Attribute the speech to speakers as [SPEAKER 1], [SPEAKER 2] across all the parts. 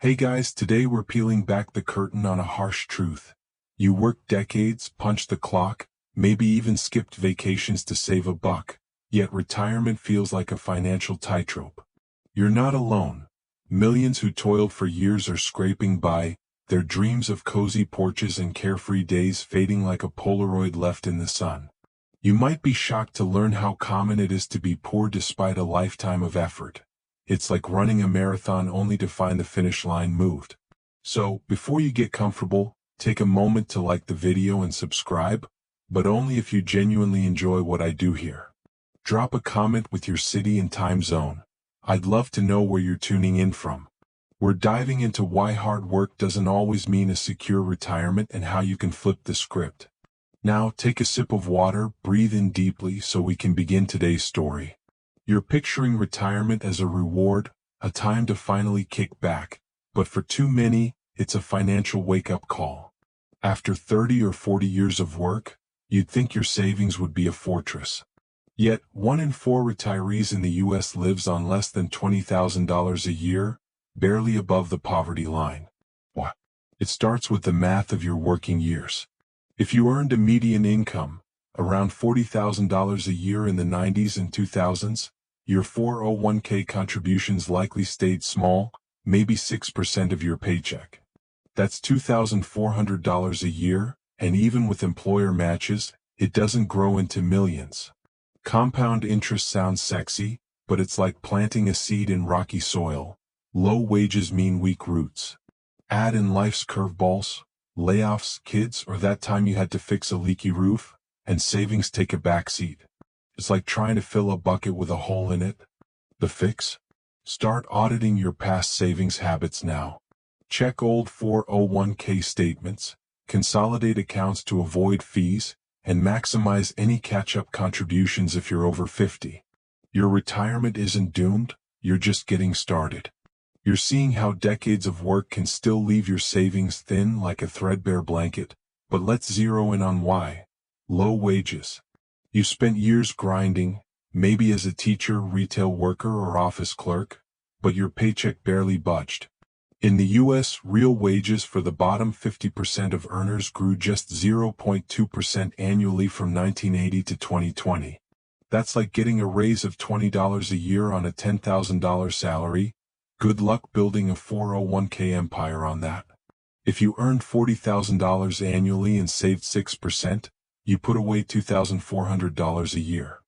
[SPEAKER 1] Hey guys, today we're peeling back the curtain on a harsh truth. You worked decades, punched the clock, maybe even skipped vacations to save a buck, yet retirement feels like a financial tightrope. You're not alone. Millions who toiled for years are scraping by, their dreams of cozy porches and carefree days fading like a Polaroid left in the sun. You might be shocked to learn how common it is to be poor despite a lifetime of effort. It's like running a marathon only to find the finish line moved. So, before you get comfortable, take a moment to like the video and subscribe, but only if you genuinely enjoy what I do here. Drop a comment with your city and time zone. I'd love to know where you're tuning in from. We're diving into why hard work doesn't always mean a secure retirement and how you can flip the script. Now, take a sip of water, breathe in deeply so we can begin today's story. You're picturing retirement as a reward, a time to finally kick back, but for too many, it's a financial wake-up call. After 30 or 40 years of work, you'd think your savings would be a fortress. Yet, 1 in 4 retirees in the U.S. lives on less than $20,000 a year, barely above the poverty line. What? It starts with the math of your working years. If you earned a median income, around $40,000 a year in the 90s and 2000s, your 401k contributions likely stayed small, maybe 6% of your paycheck. That's $2,400 a year, and even with employer matches, it doesn't grow into millions. Compound interest sounds sexy, but it's like planting a seed in rocky soil. Low wages mean weak roots. Add in life's curveballs, layoffs, kids, or that time you had to fix a leaky roof, and savings take a backseat. It's like trying to fill a bucket with a hole in it. The fix? Start auditing your past savings habits now. Check old 401k statements, consolidate accounts to avoid fees, and maximize any catch-up contributions if you're over 50. Your retirement isn't doomed, you're just getting started. You're seeing how decades of work can still leave your savings thin like a threadbare blanket, but let's zero in on why. Low wages. You spent years grinding, maybe as a teacher, retail worker, or office clerk, but your paycheck barely budged. In the U.S., real wages for the bottom 50% of earners grew just 0.2% annually from 1980 to 2020. That's like getting a raise of $20 a year on a $10,000 salary. Good luck building a 401k empire on that. If you earned $40,000 annually and saved 6%, you put away $2,400 a year.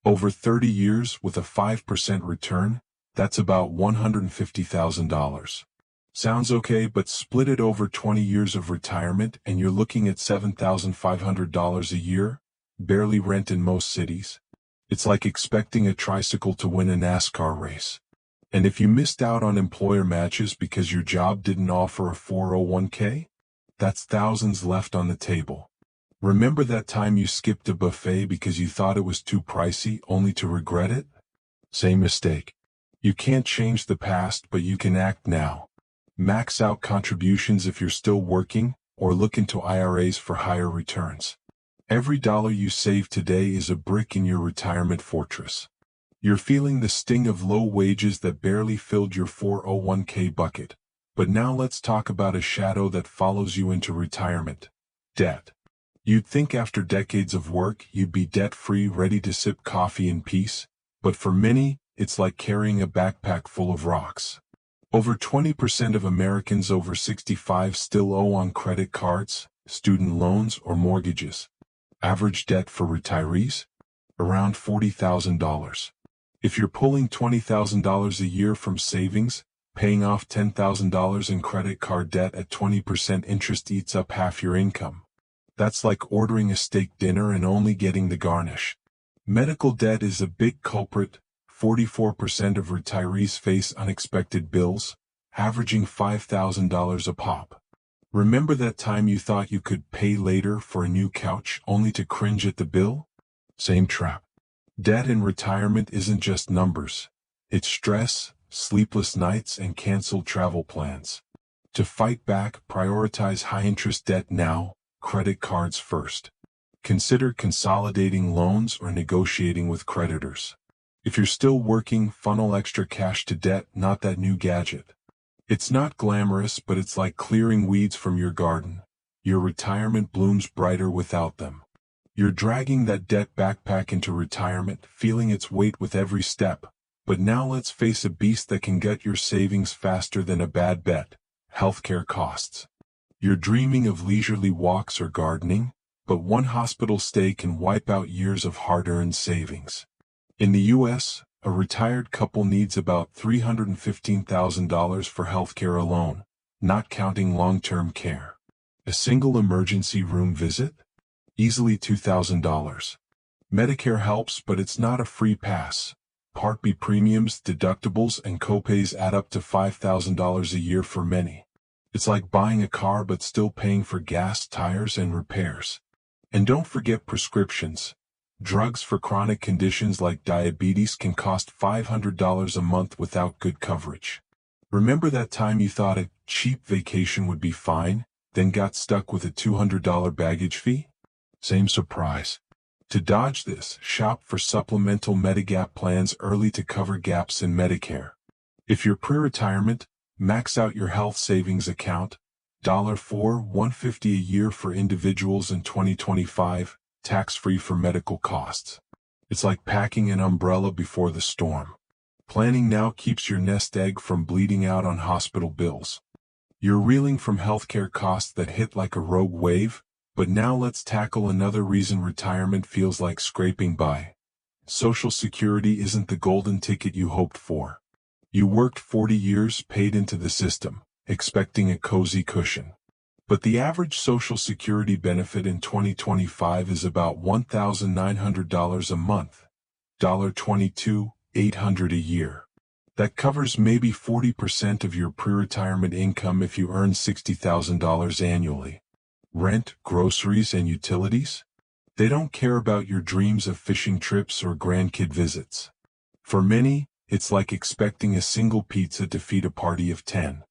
[SPEAKER 1] Over 30 years with a 5% return, that's about $150,000. Sounds okay, but split it over 20 years of retirement and you're looking at $7,500 a year, barely rent in most cities. It's like expecting a tricycle to win a NASCAR race. And if you missed out on employer matches because your job didn't offer a 401k, that's thousands left on the table. Remember that time you skipped a buffet because you thought it was too pricey only to regret it? Same mistake. You can't change the past, but you can act now. Max out contributions if you're still working, or look into IRAs for higher returns. Every dollar you save today is a brick in your retirement fortress. You're feeling the sting of low wages that barely filled your 401k bucket. But now let's talk about a shadow that follows you into retirement. Debt. You'd think after decades of work, you'd be debt-free, ready to sip coffee in peace, but for many, it's like carrying a backpack full of rocks. Over 20% of Americans over 65 still owe on credit cards, student loans, or mortgages. Average debt for retirees? Around $40,000. If you're pulling $20,000 a year from savings, paying off $10,000 in credit card debt at 20% interest eats up half your income. That's like ordering a steak dinner and only getting the garnish. Medical debt is a big culprit. 44% of retirees face unexpected bills, averaging $5,000 a pop. Remember that time you thought you could pay later for a new couch only to cringe at the bill? Same trap. Debt in retirement isn't just numbers. It's stress, sleepless nights, and canceled travel plans. To fight back, prioritize high-interest debt now. Credit cards first. Consider consolidating loans or negotiating with creditors. If you're still working, funnel extra cash to debt, not that new gadget. It's not glamorous, but it's like clearing weeds from your garden. Your retirement blooms brighter without them. You're dragging that debt backpack into retirement, feeling its weight with every step. But now let's face a beast that can gut your savings faster than a bad bet: healthcare costs. You're dreaming of leisurely walks or gardening, but one hospital stay can wipe out years of hard-earned savings. In the U.S., a retired couple needs about $315,000 for healthcare alone, not counting long-term care. A single emergency room visit? Easily $2,000. Medicare helps, but it's not a free pass. Part B premiums, deductibles, and copays add up to $5,000 a year for many. It's like buying a car but still paying for gas, tires, and repairs. And don't forget prescriptions. Drugs for chronic conditions like diabetes can cost $500 a month without good coverage. Remember that time you thought a cheap vacation would be fine, then got stuck with a $200 baggage fee? Same surprise. To dodge this, shop for supplemental Medigap plans early to cover gaps in Medicare. If you're pre-retirement, max out your health savings account. $150 a year for individuals in 2025, tax-free for medical costs. It's like packing an umbrella before the storm. Planning now keeps your nest egg from bleeding out on hospital bills. You're reeling from healthcare costs that hit like a rogue wave, but now let's tackle another reason retirement feels like scraping by. Social Security isn't the golden ticket you hoped for. You worked 40 years, paid into the system, expecting a cozy cushion. But the average Social Security benefit in 2025 is about $1,900 a month, $22,800 a year. That covers maybe 40% of your pre-retirement income if you earn $60,000 annually. Rent, groceries, and utilities? They don't care about your dreams of fishing trips or grandkid visits. For many, it's like expecting a single pizza to feed a party of 10.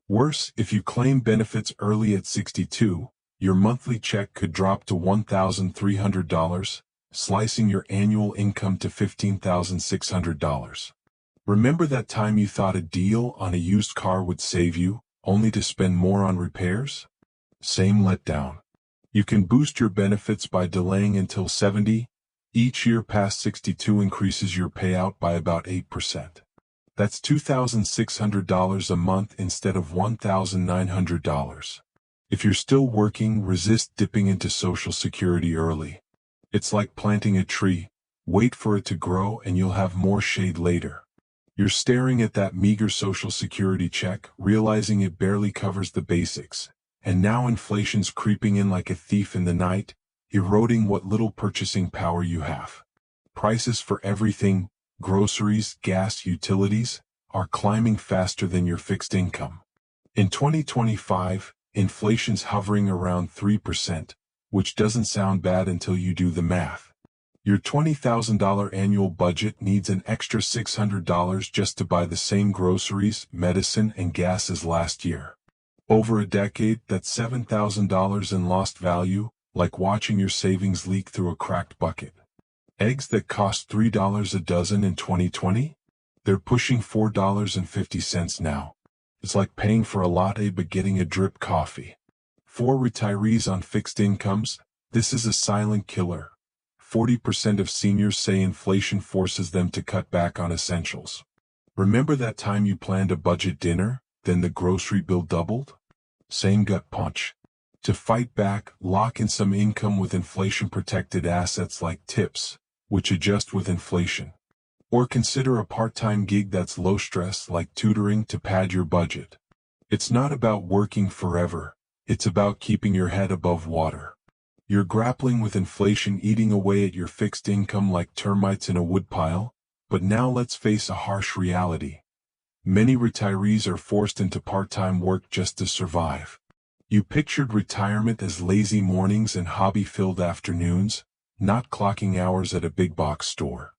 [SPEAKER 1] Worse, if you claim benefits early at 62, your monthly check could drop to $1,300, slicing your annual income to $15,600. Remember that time you thought a deal on a used car would save you, only to spend more on repairs? Same letdown. You can boost your benefits by delaying until 70. Each year past 62 increases your payout by about 8%. That's $2,600 a month instead of $1,900. If you're still working, resist dipping into Social Security early. It's like planting a tree. Wait for it to grow and you'll have more shade later. You're staring at that meager Social Security check, realizing it barely covers the basics. And now inflation's creeping in like a thief in the night, eroding what little purchasing power you have. Prices for everything, groceries, gas, utilities, are climbing faster than your fixed income. In 2025, inflation's hovering around 3%, which doesn't sound bad until you do the math. Your $20,000 annual budget needs an extra $600 just to buy the same groceries, medicine, and gas as last year. Over a decade, that's $7,000 in lost value, like watching your savings leak through a cracked bucket. Eggs that cost $3 a dozen in 2020? They're pushing $4.50 now. It's like paying for a latte but getting a drip coffee. For retirees on fixed incomes, this is a silent killer. 40% of seniors say inflation forces them to cut back on essentials. Remember that time you planned a budget dinner, then the grocery bill doubled? Same gut punch. To fight back, lock in some income with inflation-protected assets like tips, which adjust with inflation. Or consider a part-time gig that's low stress like tutoring to pad your budget. It's not about working forever, it's about keeping your head above water. You're grappling with inflation eating away at your fixed income like termites in a woodpile, but now let's face a harsh reality. Many retirees are forced into part-time work just to survive. You pictured retirement as lazy mornings and hobby-filled afternoons, not clocking hours at a big box store.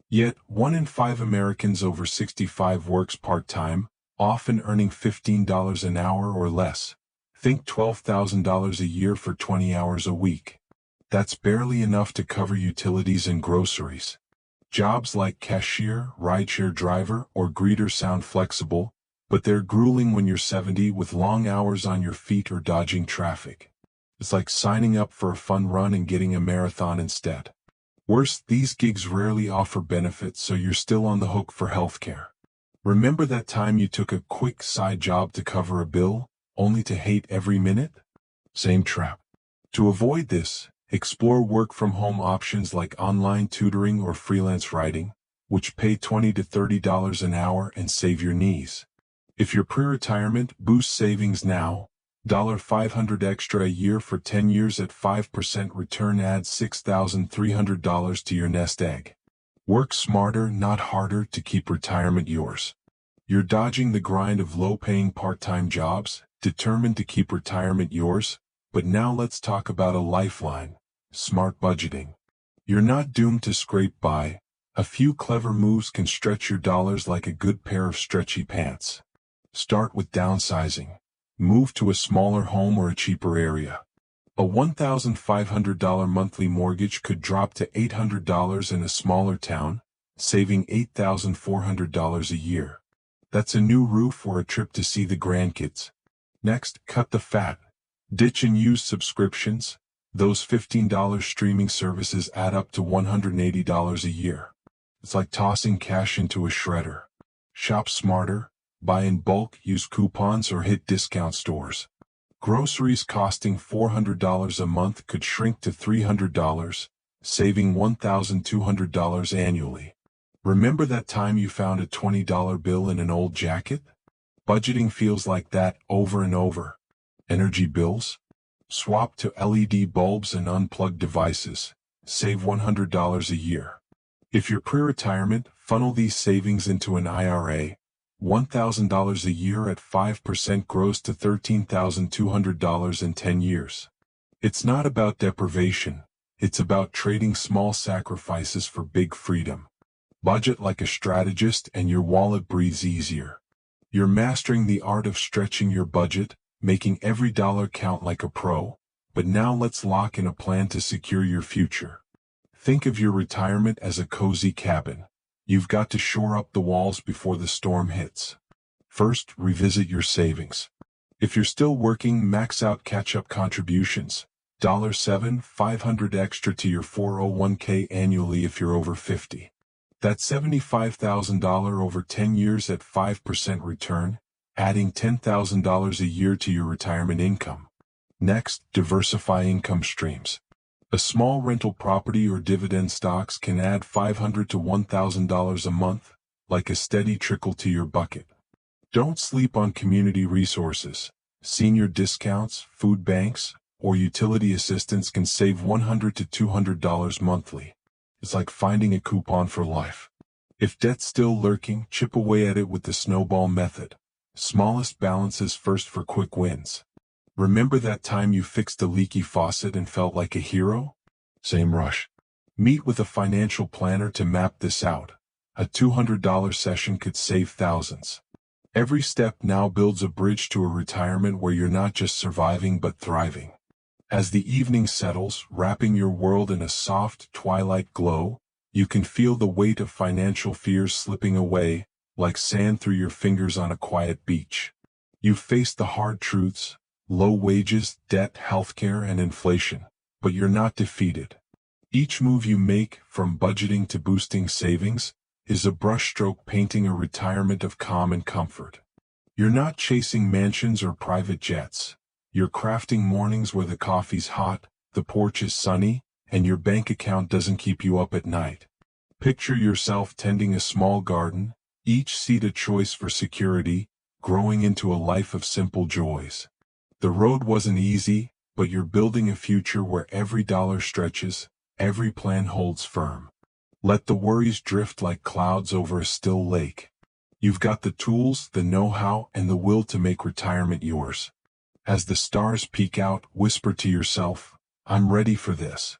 [SPEAKER 1] Yet, 1 in 5 Americans over 65 works part-time, often earning $15 an hour or less. Think $12,000 a year for 20 hours a week. That's barely enough to cover utilities and groceries. Jobs like cashier, rideshare driver, or greeter sound flexible, But they're grueling when you're 70 with long hours on your feet or dodging traffic. It's like signing up for a fun run and getting a marathon instead. Worse, these gigs rarely offer benefits, so you're still on the hook for healthcare. Remember that time you took a quick side job to cover a bill, only to hate every minute? Same trap. To avoid this, explore work-from-home options like online tutoring or freelance writing, which pay $20 to $30 an hour and save your knees. If you're pre-retirement, boost savings now. $500 extra a year for 10 years at 5% return adds $6,300 to your nest egg. Work smarter, not harder, to keep retirement yours. You're dodging the grind of low-paying part-time jobs, determined to keep retirement yours. But now let's talk about a lifeline: smart budgeting. You're not doomed to scrape by. A few clever moves can stretch your dollars like a good pair of stretchy pants. Start with downsizing. Move to a smaller home or a cheaper area. A $1,500 monthly mortgage could drop to $800 in a smaller town, saving $8,400 a year. That's a new roof or a trip to see the grandkids. Next, cut the fat. Ditch and use subscriptions. Those $15 streaming services add up to $180 a year. It's like tossing cash into a shredder. Shop smarter. Buy in bulk, use coupons, or hit discount stores. Groceries costing $400 a month could shrink to $300, saving $1,200 annually. Remember that time you found a $20 bill in an old jacket? Budgeting feels like that over and over. Energy bills? Swap to LED bulbs and unplug devices. Save $100 a year. If you're pre-retirement, funnel these savings into an IRA. $1,000 a year at 5% grows to $13,200 in 10 years. It's not about deprivation. It's about trading small sacrifices for big freedom. Budget like a strategist and your wallet breathes easier. You're mastering the art of stretching your budget, making every dollar count like a pro. But now let's lock in a plan to secure your future. Think of your retirement as a cozy cabin. You've got to shore up the walls before the storm hits. First, revisit your savings. If you're still working, max out catch-up contributions. $7,500 extra to your 401k annually if you're over 50. That's $75,000 over 10 years at 5% return, adding $10,000 a year to your retirement income. Next, diversify income streams. A small rental property or dividend stocks can add $500 to $1,000 a month, like a steady trickle to your bucket. Don't sleep on community resources. Senior discounts, food banks, or utility assistance can save $100 to $200 monthly. It's like finding a coupon for life. If debt's still lurking, chip away at it with the snowball method. Smallest balances first for quick wins. Remember that time you fixed a leaky faucet and felt like a hero? Same rush. Meet with a financial planner to map this out. A $200 session could save thousands. Every step now builds a bridge to a retirement where you're not just surviving but thriving. As the evening settles, wrapping your world in a soft twilight glow, you can feel the weight of financial fears slipping away, like sand through your fingers on a quiet beach. You've faced the hard truths: low wages, debt, healthcare, and inflation. But you're not defeated. Each move you make, from budgeting to boosting savings, is a brushstroke painting a retirement of calm and comfort. You're not chasing mansions or private jets. You're crafting mornings where the coffee's hot, the porch is sunny, and your bank account doesn't keep you up at night. Picture yourself tending a small garden, each seed a choice for security, growing into a life of simple joys. The road wasn't easy, but you're building a future where every dollar stretches, every plan holds firm. Let the worries drift like clouds over a still lake. You've got the tools, the know-how, and the will to make retirement yours. As the stars peek out, whisper to yourself, "I'm ready for this."